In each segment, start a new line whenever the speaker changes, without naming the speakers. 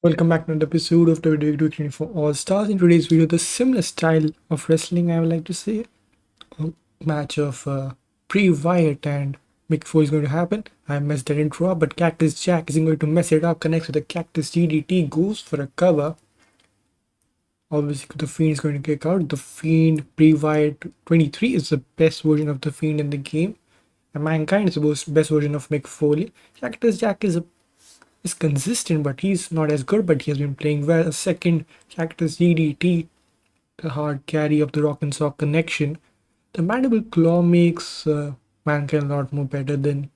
Welcome back to another episode of WWE 2K24 All Stars. In today's video, the similar style of wrestling, I would like to say, a match of Bray Wyatt and Mick Foley is going to happen. I messed that intro up, but Cactus Jack isn't going to mess it up. Connects with the Cactus DDT, goes for a cover. Obviously, the Fiend is going to kick out. The Fiend Bray Wyatt 23 is the best version of the Fiend in the game. And Mankind is the best version of Mick Foley. Cactus Jack is consistent, but he's not as good. But he has been playing well. A second Cactus DDT, the hard carry of the Rock and Sock connection. The Mandible Claw makes Mankind a lot more better than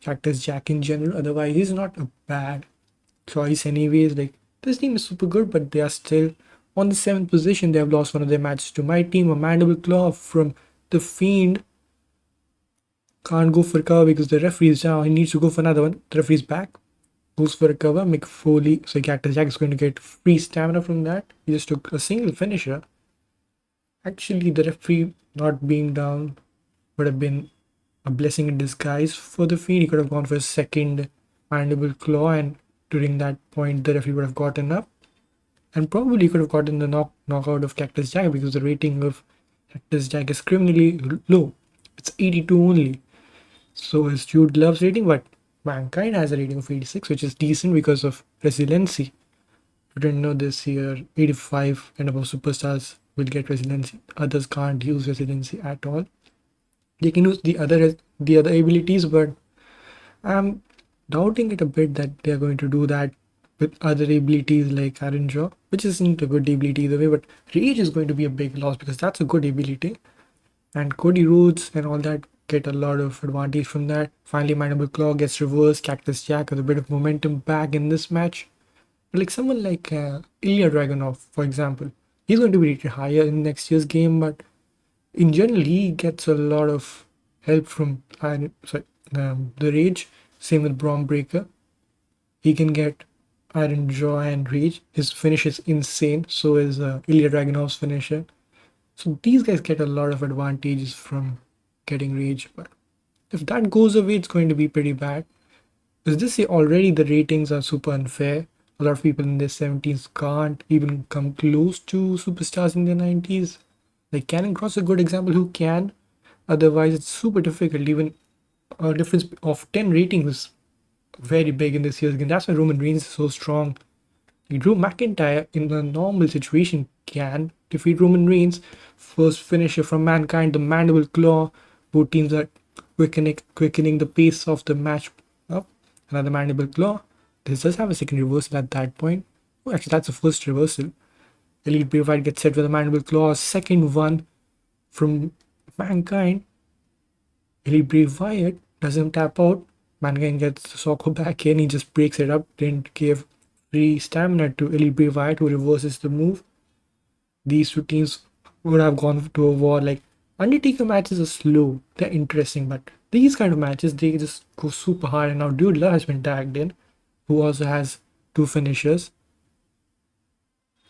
Cactus Jack in general. Otherwise, he's not a bad choice, anyways. Like, this team is super good, but they are still on the 7th position. They have lost one of their matches to my team. A Mandible Claw from the Fiend can't go for cover because the referee is down. He needs to go for another one. The referee's back. Goes for a cover. Mick Foley, so Cactus Jack is going to get free stamina from that. He just took a single finisher. Actually, the referee not being down would have been a blessing in disguise for the Fiend. He could have gone for a second Mandible Claw, and during that point, the referee would have gotten up and probably could have gotten the knockout of Cactus Jack because the rating of Cactus Jack is criminally low. It's 82 only. So is Jude Love's rating, but Mankind has a rating of 86, which is decent because of resiliency. You didn't know this year, 85 and above superstars will get resiliency. Others can't use resiliency at all. They can use the other abilities, but I'm doubting it a bit that they are going to do that with other abilities like Iron Jaw, which isn't a good ability either way. But Rage is going to be a big loss because that's a good ability, and Cody Rhodes and all that get a lot of advantage from that. Finally, Mandible Claw gets reversed. Cactus Jack has a bit of momentum back in this match. But like someone like Ilya Dragunov, for example, he's going to be rated higher in next year's game, but in general, he gets a lot of help from the Rage. Same with Braun Breaker. He can get Iron Jaw and Rage. His finish is insane. So is Ilya Dragunov's finisher. So these guys get a lot of advantages from getting Rage. But if that goes away, it's going to be pretty bad. Because this year already the ratings are super unfair. A lot of people in their 70s can't even come close to superstars in their 90s. Like Cannon Cross is a good example who can. Otherwise, it's super difficult. Even a difference of 10 ratings is very big in this year's game. That's why Roman Reigns is so strong. Drew McIntyre in a normal situation can defeat Roman Reigns. First finisher from Mankind, the Mandible Claw. Both teams are quickening the pace of the match up. Another Mandible Claw. This does have a second reversal at that point. Oh, actually, that's the first reversal. Elite Bray Wyatt gets set with a Mandible Claw. Second one from Mankind. Elite Bray Wyatt doesn't tap out. Mankind gets the Socko back in. He just breaks it up. Didn't give free stamina to Elite Bray Wyatt, who reverses the move. These two teams would have gone to a war. Like, Undertaker matches are slow. They're interesting, but these kind of matches, they just go super hard. And now Dude Love has been tagged in, who also has two finishers.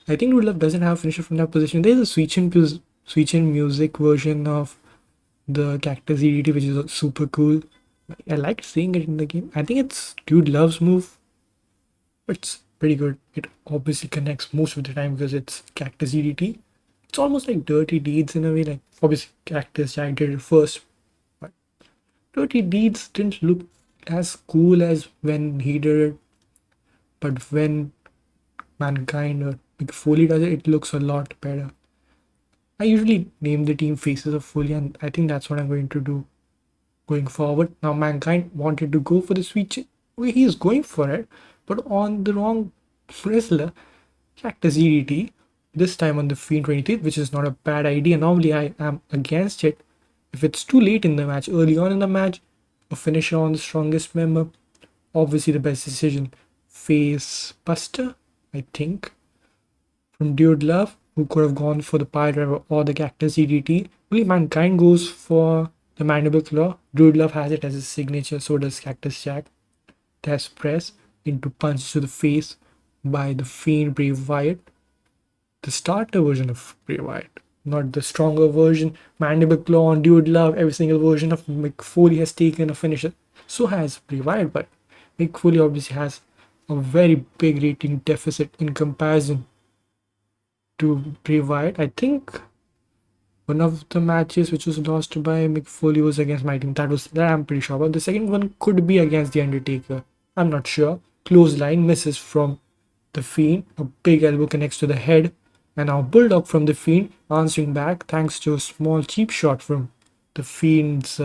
I think Dude Love doesn't have a finisher from that position. There's a switch in music version of the Cactus EDT, which is super cool. I like seeing it in the game. I think it's Dude Love's move, but it's pretty good. It obviously connects most of the time because it's Cactus EDT. It's almost like Dirty Deeds in a way. Like, obviously, Cactus Jack did it first, but Dirty Deeds didn't look as cool as when he did it. But when Mankind or Mick Foley does it, it looks a lot better. I usually name the team Faces of Foley, and I think that's what I'm going to do going forward. Now, Mankind wanted to go for the switch. Well, he is going for it, but on the wrong wrestler, Cactus EDT. This time on the Fiend 23, which is not a bad idea. Normally, I am against it. If it's too late in the match, early on in the match, a finisher on the strongest member, obviously the best decision. Face Buster, I think, from Dude Love, who could have gone for the Pile Driver or the Cactus EDT. Only Mankind goes for the Mandible Claw. Dude Love has it as his signature, so does Cactus Jack. That's press into punches to the face by the Fiend Bray Wyatt. The starter version of Bray Wyatt, not the stronger version. Mandible Claw on Dude Love. Every single version of Mick Foley has taken a finisher. So has Bray Wyatt, but Mick Foley obviously has a very big rating deficit in comparison to Bray Wyatt. I think one of the matches which was lost by Mick Foley was against my team. That I'm pretty sure about. The second one could be against The Undertaker. I'm not sure. Clothesline misses from the Fiend. A big elbow connects to the head. And now Bulldog from the Fiend answering back thanks to a small cheap shot from the Fiend's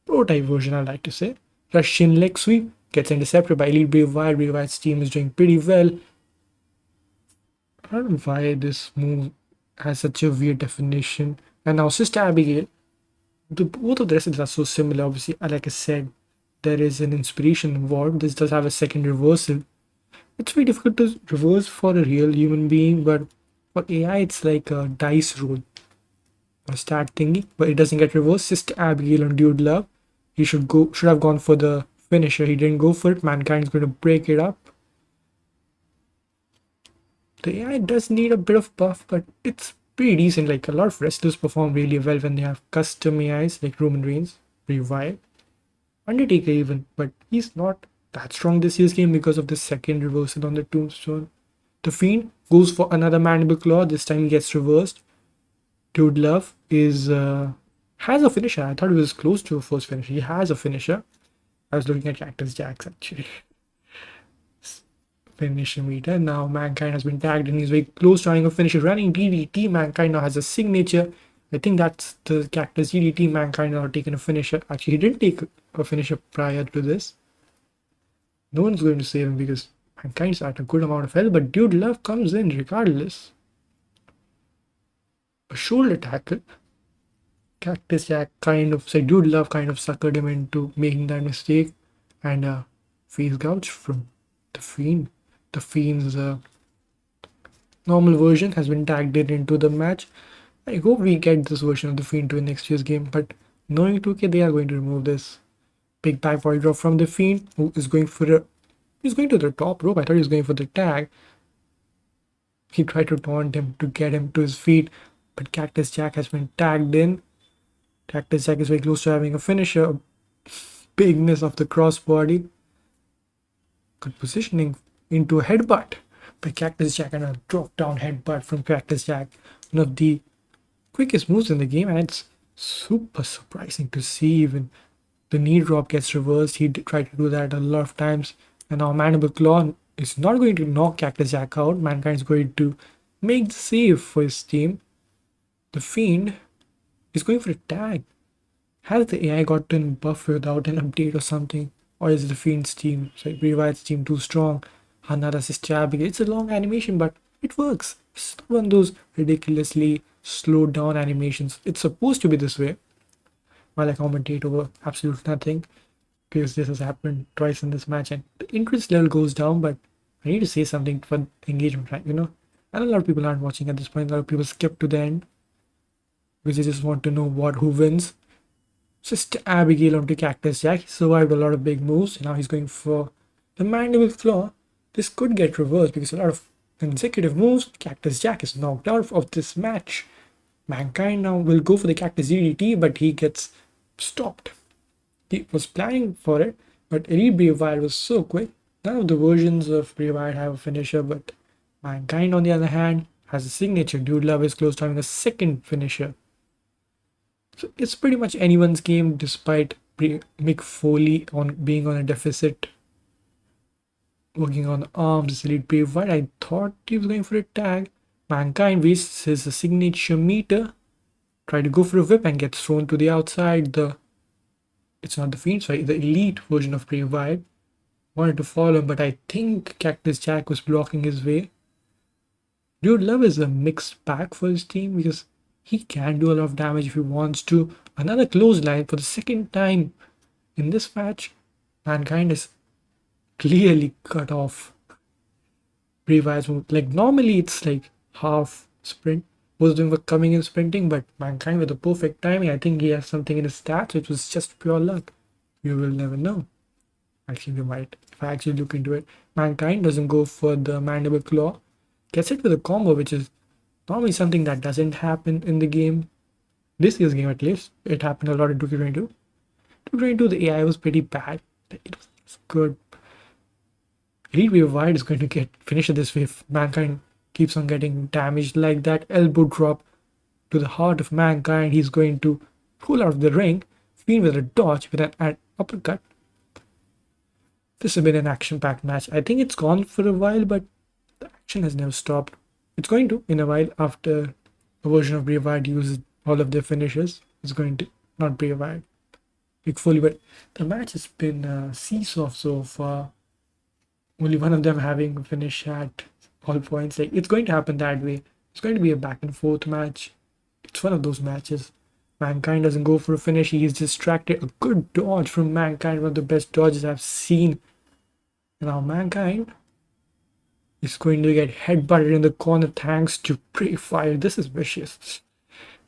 prototype version, I like to say. Russian leg sweep gets intercepted by Elite Bray Wyatt. Bray Wyatt's team is doing pretty well. I don't know why this move has such a weird definition. And now Sister Abigail. Both of the wrestlers are so similar. Obviously, like I said, there is an inspiration involved. This does have a second reversal. It's very difficult to reverse for a real human being, but for AI, it's like a dice roll or stat thingy, but it doesn't get reversed. Sister Abigail on Dude Love. He should have gone for the finisher. He didn't go for it. Mankind's going to break it up. The AI does need a bit of buff, but it's pretty decent. Like a lot of wrestlers perform really well when they have custom AIs, like Roman Reigns, Bray Wyatt, Undertaker even, but he's not that strong this year's game because of the second reversal on the tombstone. The Fiend goes for another mandible claw. This time he gets reversed. Dude Love has a finisher. I thought it was close to a first finisher. He has a finisher. I was looking at Cactus Jack's actually. Finisher meter. Now Mankind has been tagged and he's very close to having a finisher. Running DDT. Mankind now has a signature. I think that's the Cactus DDT. Mankind now taken a finisher. Actually, he didn't take a finisher prior to this. No one's going to save him because Mankind's at a good amount of health, but Dude Love comes in regardless. A shoulder tackle. Cactus Jack Dude Love kind of suckered him into making that mistake, and a face gouge from the Fiend. The Fiend's normal version has been tagged into the match. I hope we get this version of the Fiend to next year's game, but knowing 2K, they are going to remove this. Big back body drop from the Fiend, who is going for he's going to the top rope. I thought he was going for the tag. He tried to taunt him to get him to his feet, but Cactus Jack has been tagged in. Cactus Jack is very close to having a finisher. Big miss of the crossbody. Good positioning into a headbutt by Cactus Jack, and a drop down headbutt from Cactus Jack. One of the quickest moves in the game, and it's super surprising to see. Even the knee drop gets reversed. He tried to do that a lot of times, and now Mandible Claw is not going to knock Cactus Jack out. Mankind is going to make the save for his team. The Fiend is going for a tag. Has the AI gotten buff without an update or something? Or is the Fiend's team, Bray Wyatt's team, too strong? Another Sister Abigail. It's a long animation, but it works. It's not one of those ridiculously slowed down animations. It's supposed to be this way. While I commentate over absolute nothing, because this has happened twice in this match, and the interest level goes down, but I need to say something for engagement, right? And a lot of people aren't watching at this point. A lot of people skip to the end because they just want to know who wins. Sister Abigail onto Cactus Jack. He survived a lot of big moves. Now he's going for the Mandible Claw. This could get reversed because a lot of consecutive moves. Cactus Jack is knocked out of this match. Mankind now will go for the Cactus DDT, but he gets stopped. He was planning for it, but Elite Bray Wyatt was so quick. None of the versions of Bray Wyatt have a finisher, but Mankind, on the other hand, has a signature. Dude Love is close to having a second finisher. So it's pretty much anyone's game, despite Mick Foley being on a deficit, working on the arms. Elite Bray Wyatt, I thought he was going for a tag. Mankind wastes his signature meter, tried to go for a whip and gets thrown to the outside. It's not the Fiend, sorry, the Elite version of Bray Wyatt wanted to follow him, but I think Cactus Jack was blocking his way. Dude Love is a mixed bag for his team because he can do a lot of damage if he wants to. Another clothesline for the second time in this match. Mankind is clearly cut off Bray Wyatt's move. Like normally it's like half sprint. Both of them were coming in sprinting, but Mankind with the perfect timing. I think he has something in his stats which was just pure luck. You will never know. Actually, we might if I actually look into it. Mankind doesn't go for the Mandible Claw. Gets it with a combo, which is normally something that doesn't happen in the game. This year's game, at least. It happened a lot in 2K22. 2K22, the AI was pretty bad. It was good. Elite Wyatt is going to get finished this way if Mankind keeps on getting damaged like that. Elbow drop to the heart of Mankind. He's going to pull out of the ring. Fiend with a dodge with an uppercut. This has been an action-packed match. I think it's gone for a while, but the action has never stopped. It's going to in a while after a version of Bray Wyatt uses all of their finishes. It's going to not Bray Wyatt, Mick Foley, but the match has been seesaw so far. Only one of them having a finish at all points. Like it's going to happen that way. It's going to be a back and forth match. It's one of those matches. Mankind doesn't go for a finish. He's distracted. A good dodge from Mankind. One of the best dodges I've seen. Now Mankind is going to get headbutted in the corner thanks to Bray Wyatt. This is vicious.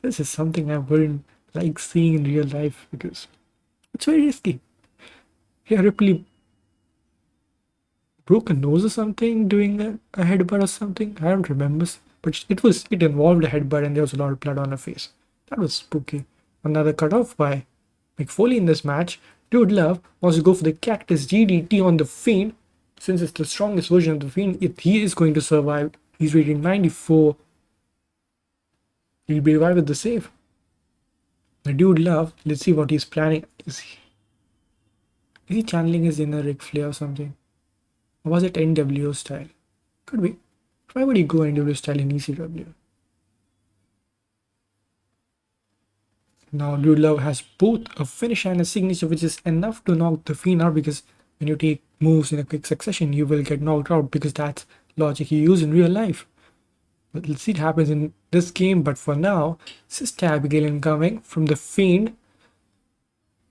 This is something I wouldn't like seeing in real life because it's very risky. Yeah, Ripley broke a nose or something doing a headbutt or something. I don't remember, but it involved a headbutt and there was a lot of blood on her face. That was spooky. Another cut off by Mick Foley in this match. Dude Love wants to go for the Cactus DDT on the Fiend. Since it's the strongest version of the Fiend, if he is going to survive, he's rated 94. He'll be revived with the save. The Dude Love, let's see what he's planning. Is he channeling his inner Ric Flair or something? Or was it NWO style? Could be. Why would he go NWO style in ECW? Now Dude Love has both a finish and a signature, which is enough to knock the Fiend out because when you take moves in a quick succession, you will get knocked out because that's logic you use in real life. But let's see it happens in this game. But for now, Sister Abigail incoming from the Fiend.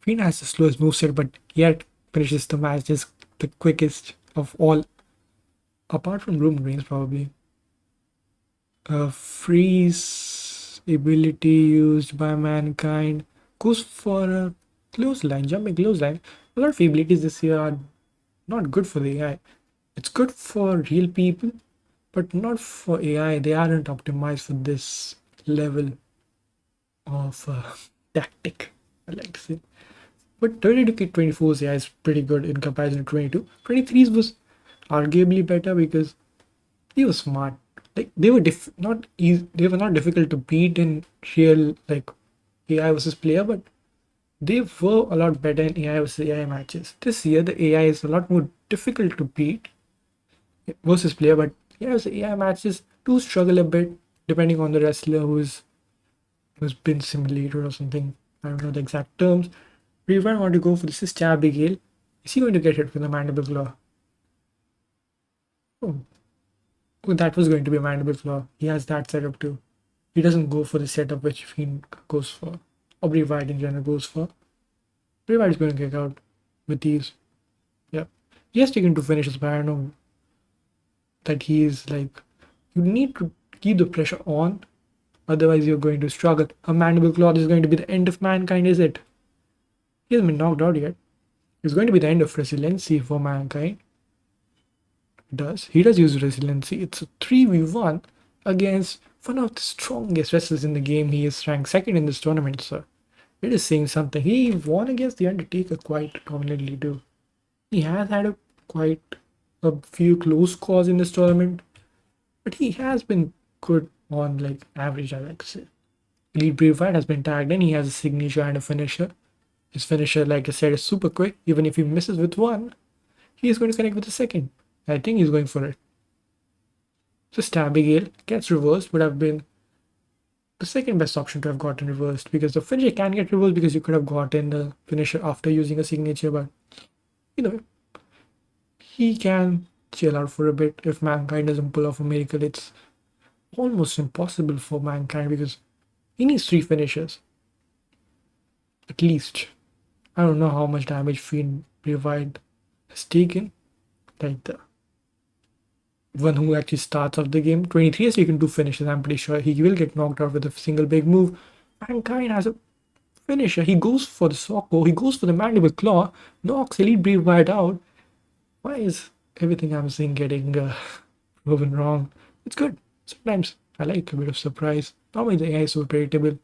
Fiend has the slowest moveset, but yet finishes the match just the quickest of all, apart from Roman Reigns probably. A freeze ability used by Mankind goes for a clothesline, jumping clothesline. A lot of abilities this year are not good for the AI. It's good for real people, but not for AI. They aren't optimized for this level of tactic, I like to say. But 22K24's AI is pretty good in comparison to 22. 23's was arguably better because he was smart. Like they were not easy, they were not difficult to beat in real like AI versus player, but they were a lot better in AI versus AI matches. This year the AI is a lot more difficult to beat versus player, but AI versus AI matches do struggle a bit depending on the wrestler who's been simulated or something. I don't know the exact terms. We might want to go for the Sister Abigail. Is he going to get hit with a mandible claw? Oh, that was going to be a mandible claw. He has that setup too. He doesn't go for the setup which Fiend goes for, or Bray Wyatt in general goes for. Bray Wyatt is going to kick out with these. Yeah, he has taken 2 finishes, but I don't know that he is like. You need to keep the pressure on, otherwise you're going to struggle. A mandible claw is going to be the end of Mankind, is it? He hasn't been knocked out yet. It's going to be the end of resiliency for Mankind. He does use resiliency. It's a 3v1 against one of the strongest wrestlers in the game. He is ranked 2nd in this tournament, so it is saying something. He won against The Undertaker quite dominantly too. He has had quite a few close calls in this tournament, but he has been good on like average, I like to say. Elite Bray Wyatt has been tagged in. He has a signature and a finisher. His finisher, like I said, is super quick. Even if he misses with one, he is going to connect with the second. I think he's going for it. So Abigail gets reversed, would have been the second best option to have gotten reversed because the finisher can get reversed because you could have gotten the finisher after using a signature, but either way, he can chill out for a bit. If Mankind doesn't pull off a miracle, it's almost impossible for Mankind because he needs 3 finishers. At least. I don't know how much damage Fiend Bray Wyatt has taken. Like the one who actually starts off the game. 23 has taken 2 finishes. I'm pretty sure he will get knocked out with a single big move. Mankind has a finisher. He goes for the Socko. He goes for the mandible claw. Knocks Elite Bray Wyatt out. Why is everything I'm saying getting proven wrong? It's good. Sometimes I like a bit of surprise. Normally the AI is so predictable.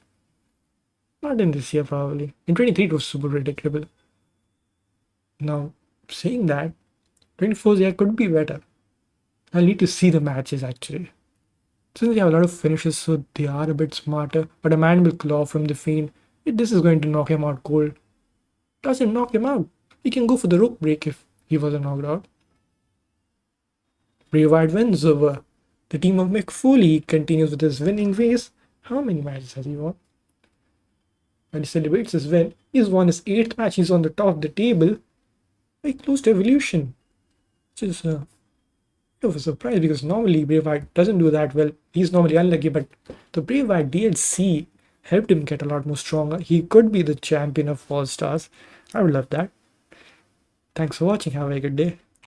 Not in this year probably. In 23 it was super predictable. Now, saying that, 24's, yeah, could be better. I'll need to see the matches actually. Since they have a lot of finishes, so they are a bit smarter. But a man will claw from the Fiend. This is going to knock him out cold. Doesn't knock him out. He can go for the rope break if he wasn't knocked out. Bray Wyatt wins over the team of Mick Foley. Continues with his winning ways. How many matches has he won? And he celebrates his win. He's won his 8th match. He's on the top of the table. Very close to Evolution. Which is a bit of a surprise because normally Bray Wyatt doesn't do that well. He's normally unlucky, but the Bray Wyatt DLC helped him get a lot more stronger. He could be the champion of All Stars. I would love that. Thanks for watching. Have a good day.